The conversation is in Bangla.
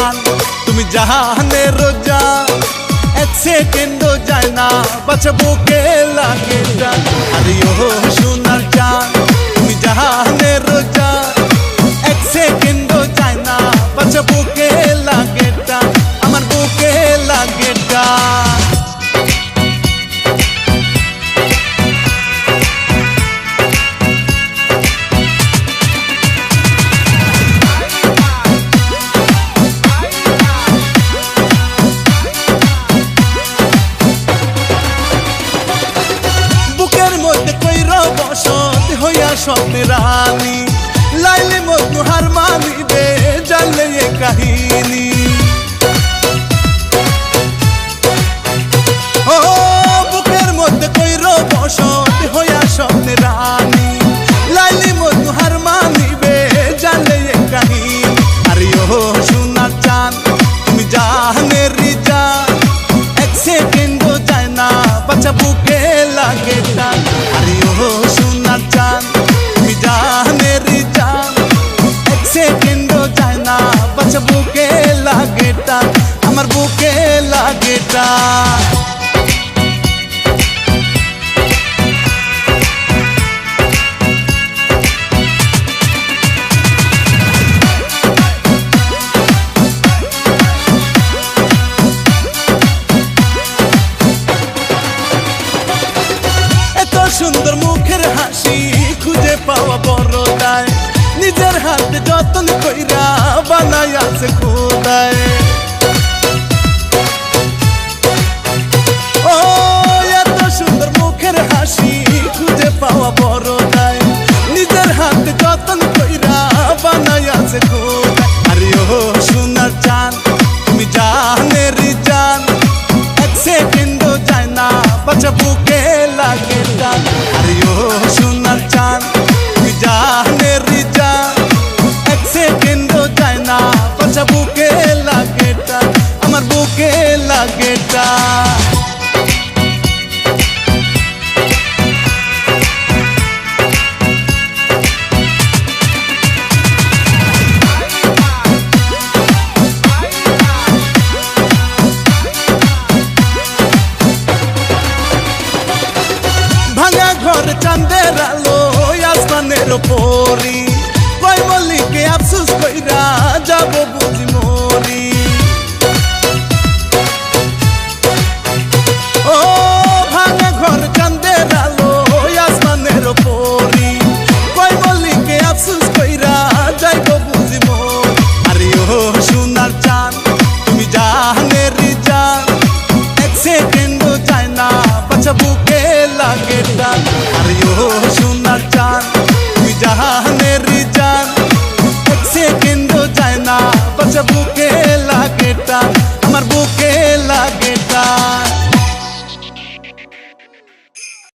চান তুমি জাহানের জান এক সেকেন্ডও যায় না বাঁচাবো কে লাগে টান আরে ও সোনার চান তুমি জাহানের জান এক সেকেন্ডও যায় না বাঁচাবো কে লাগে টান আমার বুকে লাগে টান স্বপ্নে রানী লাইলে মজনু হার মানিবে জানলে এ কাহিনী ও বুকের মধ্যে কইর বসত হইয়া স্বপ্নে রানী লাইলে মজনু হার মানিবে জানলে এ কাহিনী আরে ও সোনার চান তুমি জাহানের জান এক সেকেন্ডও যায় না বাঁচা বুকে লাগে টান আরে ও সোনার চান জাহানের জান এক সেকেন্ডও যায় না বাঁচা বুকে লাগে টান আমার বুকে লাগে টান এত সুন্দর মুখের হাসি খুঁজে পাওয়া বড় দায় নিজের হাতে যতন কইরা বানাই আছে খোদায় ও এত সুন্দর মুখের হাসি খুঁজে পাওয়া বড় দায় নিজের হাতে যতন কইরা বানাই আছে খোদায় আরে ও সোনার চান তুমি জাহানের জান এক সেকেন্ডও যায় না বাঁচা বুকে লাগে টান আরে ও সোনার চান তুমি জাহানের জান এক সেকেন্ডও যায় না বাঁচা বুকে লাগে টান আমার বুকে লাগে টান চাঁদের আলো আসমানের পরি কই মল্লিকে আফসোস কইরা যাব বুঝি মরি ও ভাঙা ঘর চাঁদের আলো আসমানের পরি কই মল্লিকে আফসোস কইরা যাইব বুঝি মরি আরে ও সোনার চান তুমি জাহানের জান এক সেকেন্ডও যায় না বাঁচা বুকে লাগে টান আরে ও সোনার চান তুমি জাহান